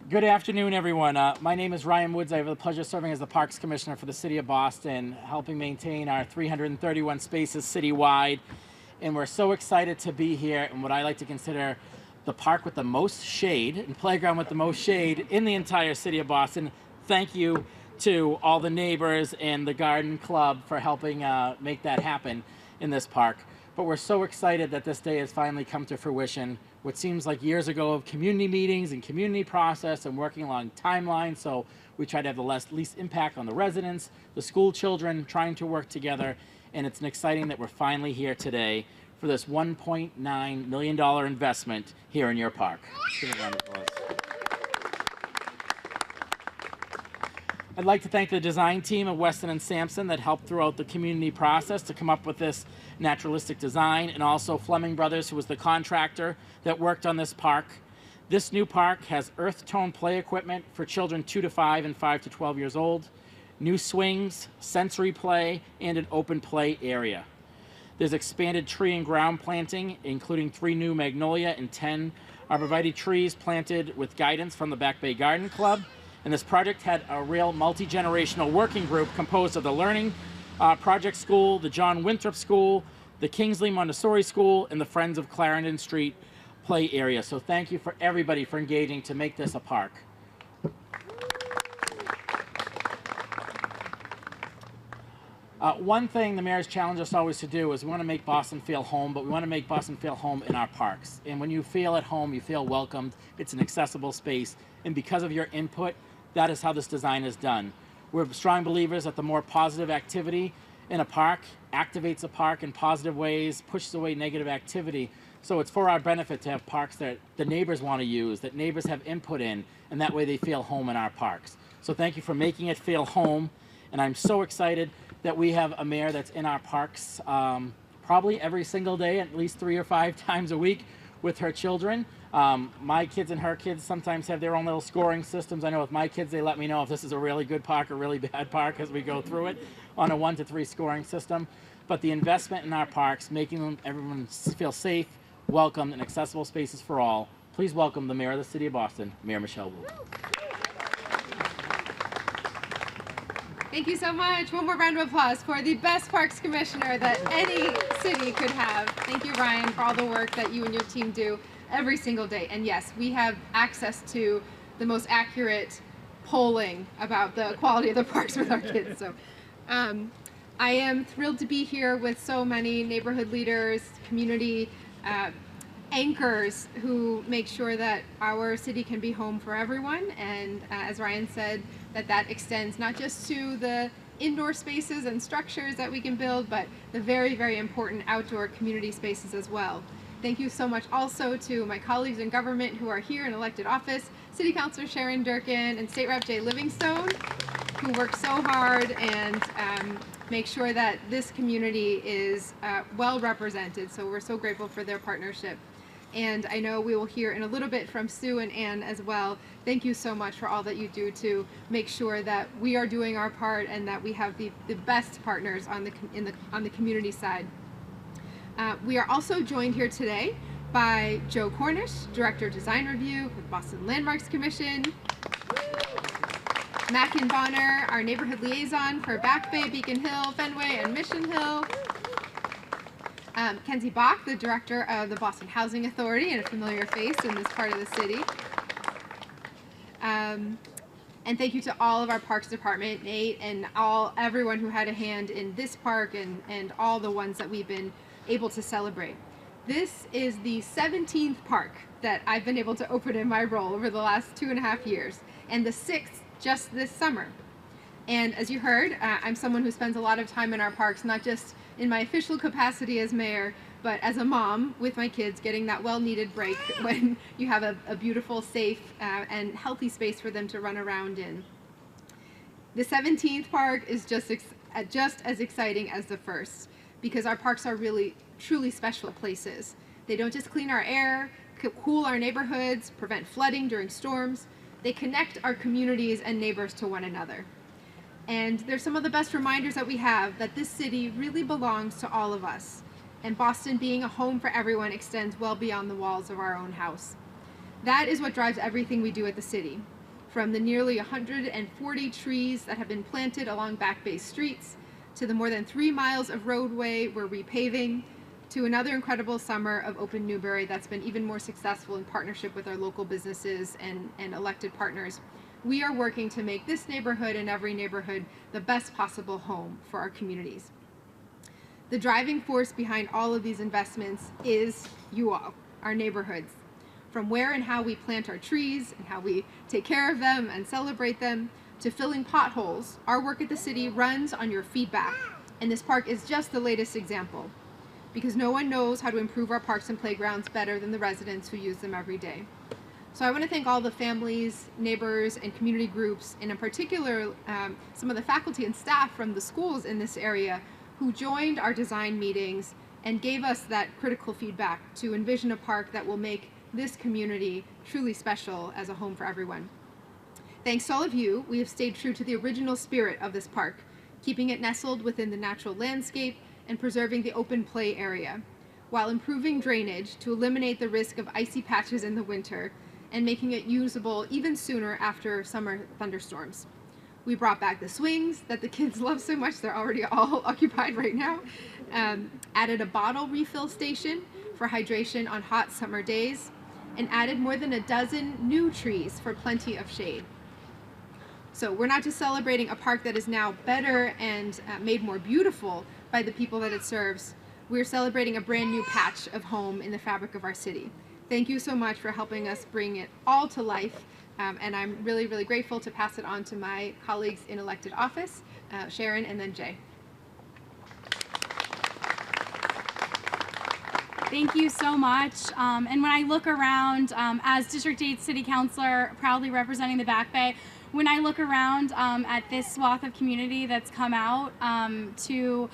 Good afternoon, everyone. My name is Ryan Woods. I have the pleasure of serving as the Parks Commissioner for the City of Boston, helping maintain our 331 spaces citywide. And we're so excited to be here in what I like to consider the park with the most shade and playground with the most shade in the entire City of Boston. Thank you to all the neighbors and the Garden Club for helping make that happen in this park. But we're so excited that this day has finally come to fruition. What seems like years ago of community meetings and community process and working along timelines, so we try to have the least impact on the residents, the school children, trying to work together. And it's exciting that we're finally here today for this $1.9 million investment here in your park. Give a round of applause. I'd like to thank the design team of Weston and Sampson that helped throughout the community process to come up with this naturalistic design, and also Fleming Brothers, who was the contractor that worked on this park. This new park has earth tone play equipment for children 2 to 5 and 5 to 12 years old, new swings, sensory play, and an open play area. There's expanded tree and ground planting, including 3 new magnolia and 10 arborvitae trees planted with guidance from the Back Bay Garden Club. And this project had a real multi-generational working group composed of the Learning Project School, the John Winthrop School, the Kingsley Montessori School, and the Friends of Clarendon Street play area. So thank you for everybody for engaging to make this a park. One thing the mayor's challenged us always to do is we want to make Boston feel home, but we want to make Boston feel home in our parks. And when you feel at home, you feel welcomed. It's an accessible space. And because of your input, that is how this design is done. We're strong believers that the more positive activity in a park activates a park in positive ways, pushes away negative activity. So it's for our benefit to have parks that the neighbors want to use, that neighbors have input in, and that way they feel home in our parks. So thank you for making it feel home. And I'm so excited that we have a mayor that's in our parks probably every single day, at least 3 or 5 times a week with her children. My kids and her kids sometimes have their own little scoring systems. I know with my kids, they let me know if this is a really good park or really bad park as we go through it on a 1 to 3 scoring system. But the investment in our parks, making everyone feel safe, welcome, and accessible spaces for all. Please welcome the Mayor of the City of Boston, Mayor Michelle Wu. Thank you so much. One more round of applause for the best Parks Commissioner that any city could have. Thank you, Ryan, for all the work that you and your team do every single day. And yes, we have access to the most accurate polling about the quality of the parks with our kids. So I am thrilled to be here with so many neighborhood leaders, community anchors who make sure that our city can be home for everyone. And as Ryan said, that extends not just to the indoor spaces and structures that we can build, but the very, very important outdoor community spaces as well. Thank you so much also to my colleagues in government who are here in elected office, City Councilor Sharon Durkan and State Rep Jay Livingstone, who work so hard and make sure that this community is well represented. So we're so grateful for their partnership. And I know we will hear in a little bit from Sue and Ann as well. Thank you so much for all that you do to make sure that we are doing our part and that we have the best partners on the community side. We are also joined here today by Joe Cornish, Director of Design Review with Boston Landmarks Commission, Mackin Bonner, our neighborhood liaison for Back Bay, Beacon Hill, Fenway, and Mission Hill, Kenzie Bach, the director of the Boston Housing Authority and a familiar face in this part of the city. And thank you to all of our Parks Department, Nate, and everyone who had a hand in this park and all the ones that we've been able to celebrate. This is the 17th park that I've been able to open in my role over the last 2.5 years, and the 6th just this summer. And as you heard, I'm someone who spends a lot of time in our parks, not just in my official capacity as mayor, but as a mom with my kids, getting that well-needed break when you have a beautiful, safe, and healthy space for them to run around in. The 17th park is just as exciting as the first, because our parks are really, truly special places. They don't just clean our air, cool our neighborhoods, prevent flooding during storms. They connect our communities and neighbors to one another. And they're some of the best reminders that we have that this city really belongs to all of us. And Boston being a home for everyone extends well beyond the walls of our own house. That is what drives everything we do at the city. from the nearly 140 trees that have been planted along Back Bay streets, to the more than 3 miles of roadway we're repaving, to another incredible summer of Open Newbury that's been even more successful in partnership with our local businesses and elected partners. We are working to make this neighborhood and every neighborhood the best possible home for our communities. The driving force behind all of these investments is you all, our neighborhoods. From where and how we plant our trees and how we take care of them and celebrate them, to filling potholes, our work at the city runs on your feedback. And this park is just the latest example, because no one knows how to improve our parks and playgrounds better than the residents who use them every day. So I want to thank all the families, neighbors, and community groups, and in particular, some of the faculty and staff from the schools in this area who joined our design meetings and gave us that critical feedback to envision a park that will make this community truly special as a home for everyone. Thanks to all of you, we have stayed true to the original spirit of this park, keeping it nestled within the natural landscape and preserving the open play area, while improving drainage to eliminate the risk of icy patches in the winter and making it usable even sooner after summer thunderstorms. We brought back the swings that the kids love so much, they're already all occupied right now, added a bottle refill station for hydration on hot summer days, and added more than a dozen new trees for plenty of shade. So we're not just celebrating a park that is now better and made more beautiful by the people that it serves, we're celebrating a brand new patch of home in the fabric of our city. Thank you so much for helping us bring it all to life, and I'm really, really grateful to pass it on to my colleagues in elected office, Sharon and then Jay. Thank you so much. And when I look around, as District 8 City Councilor, proudly representing the Back Bay, when I look around at this swath of community that's come out to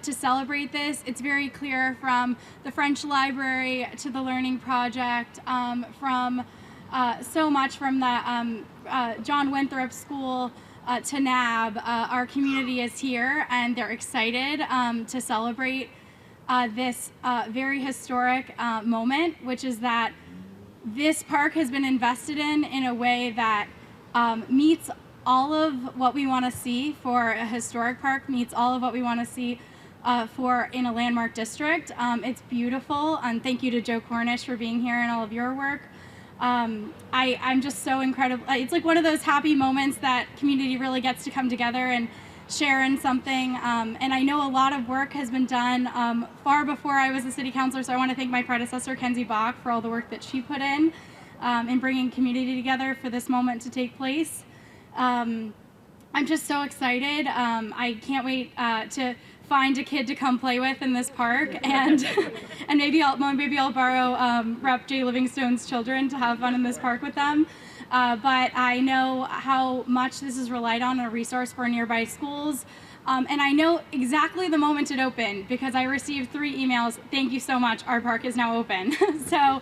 celebrate this, it's very clear, from the French Library to the Learning Project, from so much from the John Winthrop School to NAB. Our community is here and they're excited to celebrate this very historic moment, which is that this park has been invested in a way that meets all of what we want to see for a historic park, meets all of what we want to see for in a landmark district. It's beautiful, and thank you to Joe Cornish for being here and all of your work. I'm just so incredible. It's like one of those happy moments that community really gets to come together and share in something. And I know a lot of work has been done far before I was a city councilor, so I want to thank my predecessor, Kenzie Bach, for all the work that she put in bringing community together for this moment to take place. I'm just so excited. I can't wait to find a kid to come play with in this park, and and maybe I'll borrow Rep. Jay Livingstone's children to have fun in this park with them. But I know how much this is relied on, a resource for nearby schools. And I know exactly the moment it opened because I received 3 emails. Thank you so much. Our park is now open. So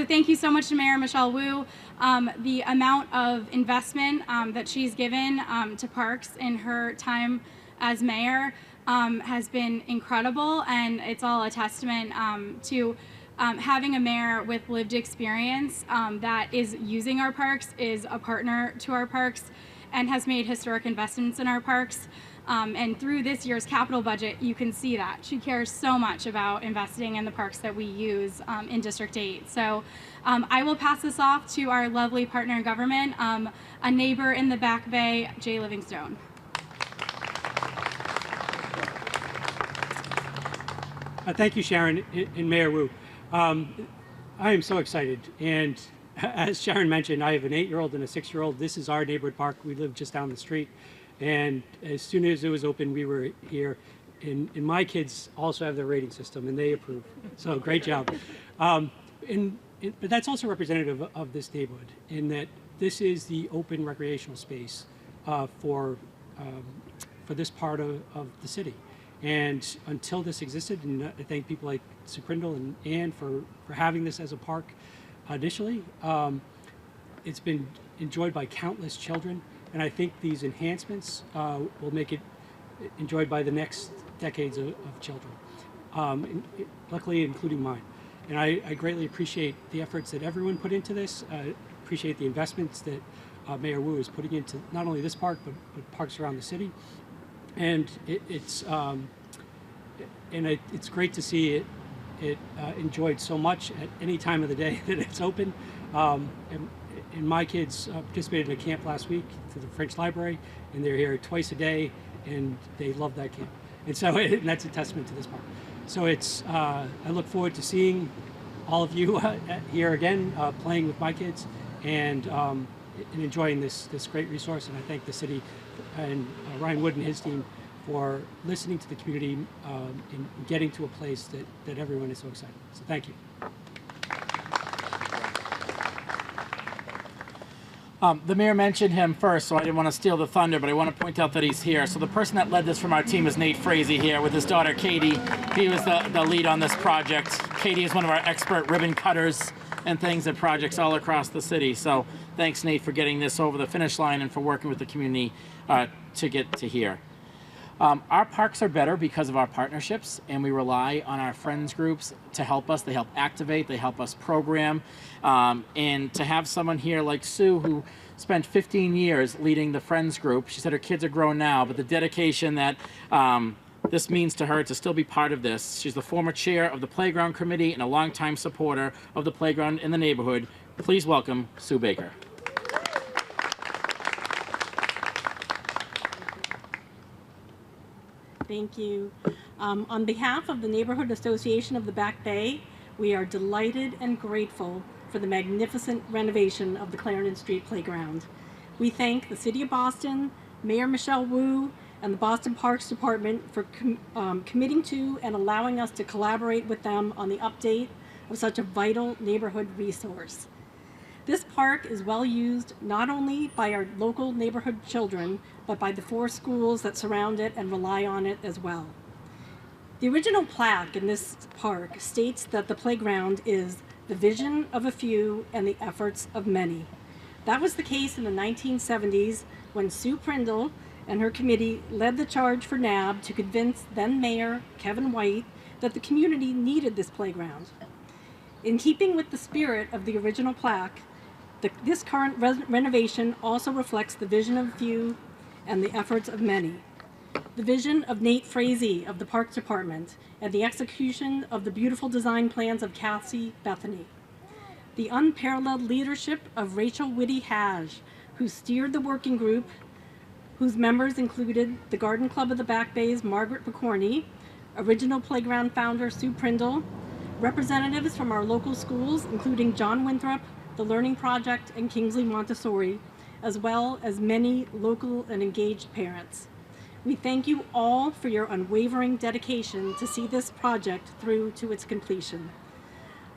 thank you so much to Mayor Michelle Wu. The amount of investment that she's given to parks in her time as mayor has been incredible, and it's all a testament to having a mayor with lived experience that is using our parks, is a partner to our parks, and has made historic investments in our parks. And through this year's capital budget, you can see that. She cares so much about investing in the parks that we use in District 8. So I will pass this off to our lovely partner in government, a neighbor in the Back Bay, Jay Livingstone. Thank you, Sharon and Mayor Wu. I am so excited, and as Sharon mentioned, I have an 8-year-old and a 6-year-old. This is our neighborhood park. We live just down the street, and as soon as it was open, we were here. And my kids also have their rating system, and they approve. So great job. But that's also representative of this neighborhood, in that this is the open recreational space for this part of the city. And until this existed, and I thank people like Sue Crindle and Ann for having this as a park initially, it's been enjoyed by countless children, and I think these enhancements will make it enjoyed by the next decades of children, luckily including mine. And I greatly appreciate the efforts that everyone put into this. I appreciate the investments that Mayor Wu is putting into not only this park, but parks around the city. And it's great to see it enjoyed so much at any time of the day that it's open. And my kids participated in a camp last week to the French Library, and they're here twice a day, and they love that camp. And so and that's a testament to this park. So I look forward to seeing all of you here again, playing with my kids, and enjoying this great resource. And I thank the city and Ryan Wood and his team for listening to the community and getting to a place that everyone is so excited. So thank you. The mayor mentioned him first, so I didn't want to steal the thunder, but I want to point out that he's here. So the person that led this from our team is Nate Frazee here with his daughter, Katie. He was the lead on this project. Katie is one of our expert ribbon cutters and things at projects all across the city. So thanks, Nate, for getting this over the finish line and for working with the community to get to here. Our parks are better because of our partnerships, and we rely on our friends groups to help us. They help activate, they help us program, and to have someone here like Sue, who spent 15 years leading the friends group. She said her kids are grown now, but the dedication that this means to her to still be part of this. She's the former chair of the playground committee and a longtime supporter of the playground in the neighborhood. Please welcome Sue Baker. Thank you. On behalf of the Neighborhood Association of the Back Bay, we are delighted and grateful for the magnificent renovation of the Clarendon Street Playground. We thank the City of Boston, Mayor Michelle Wu, and the Boston Parks Department for committing to and allowing us to collaborate with them on the update of such a vital neighborhood resource. This park is well used not only by our local neighborhood children, but by the 4 schools that surround it and rely on it as well. The original plaque in this park states that the playground is the vision of a few and the efforts of many. That was the case in the 1970s when Sue Prindle and her committee led the charge for NAB to convince then Mayor Kevin White that the community needed this playground. In keeping with the spirit of the original plaque, this current renovation also reflects the vision of few and the efforts of many. The vision of Nate Frazee of the Parks Department and the execution of the beautiful design plans of Cassie Bethany. The unparalleled leadership of Rachel Whitty-Hage, who steered the working group, whose members included the Garden Club of the Back Bay's Margaret Picorni, original playground founder Sue Prindle, representatives from our local schools, including John Winthrop, the Learning Project, and Kingsley Montessori, as well as many local and engaged parents. We thank you all for your unwavering dedication to see this project through to its completion.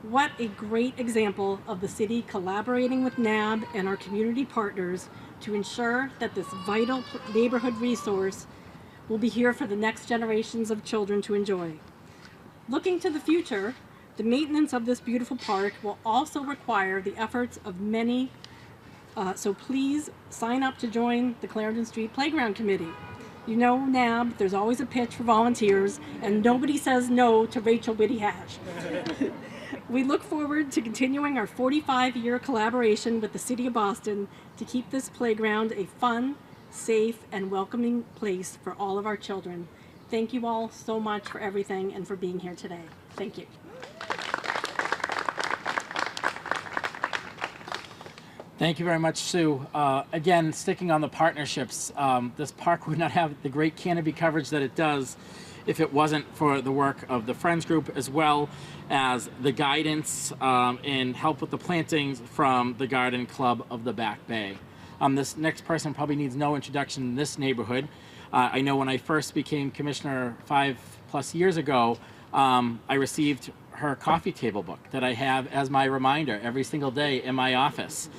What a great example of the city collaborating with NAB and our community partners to ensure that this vital neighborhood resource will be here for the next generations of children to enjoy. Looking to the future, the maintenance of this beautiful park will also require the efforts of many, so please sign up to join the Clarendon Street Playground Committee. You know, NAB, there's always a pitch for volunteers, and nobody says no to Rachel Whitty-Hage. We look forward to continuing our 45-year collaboration with the City of Boston to keep this playground a fun, safe, and welcoming place for all of our children. Thank you all so much for everything and for being here today. Thank you. Thank you very much, Sue. Again, sticking on the partnerships, this park would not have the great canopy coverage that it does if it wasn't for the work of the Friends Group, as well as the guidance and help with the plantings from the Garden Club of the Back Bay. This next person probably needs no introduction in this neighborhood. I know when I first became commissioner 5+ years ago, I received her coffee table book that I have as my reminder every single day in my office.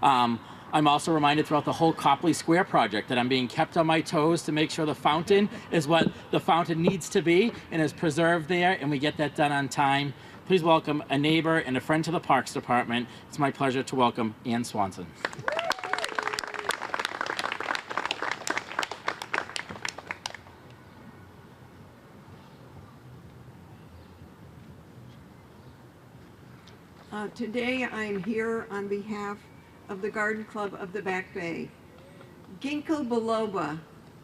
I'm also reminded throughout the whole Copley Square project that I'm being kept on my toes to make sure the fountain is what the fountain needs to be and is preserved there, and we get that done on time. Please welcome a neighbor and a friend to the Parks Department. It's my pleasure to welcome Ann Swanson. Today I'm here on behalf of the Garden Club of the Back Bay. Ginkgo biloba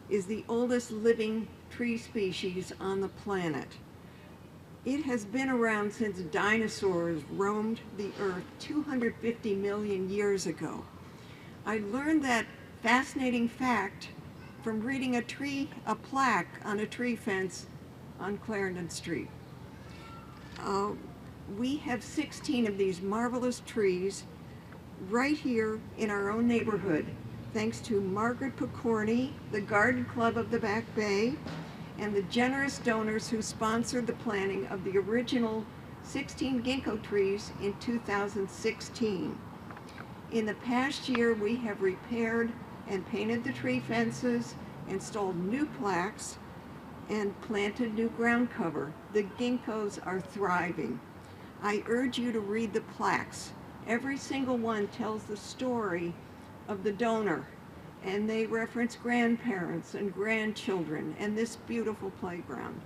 is the oldest living tree species on the planet. It has been around since dinosaurs roamed the earth 250 million years ago. I learned that fascinating fact from reading a plaque on a tree fence on Clarendon Street. We have 16 of these marvelous trees right here in our own neighborhood, thanks to Margaret Picorni, the Garden Club of the Back Bay, and the generous donors who sponsored the planting of the original 16 ginkgo trees in 2016. In the past year, we have repaired and painted the tree fences, installed new plaques, and planted new ground cover. The ginkgos are thriving. I urge you to read the plaques. Every single one tells the story of the donor, and they reference grandparents and grandchildren and this beautiful playground.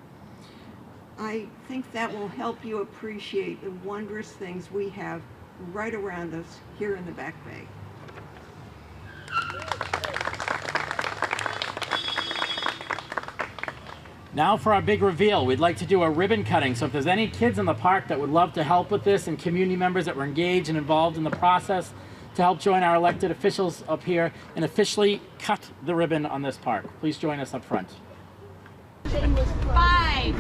I think that will help you appreciate the wondrous things we have right around us here in the Back Bay. Now for our big reveal. We'd like to do a ribbon cutting. So if there's any kids in the park that would love to help with this, and community members that were engaged and involved in the process to help join our elected officials up here and officially cut the ribbon on this park, please join us up front. 5,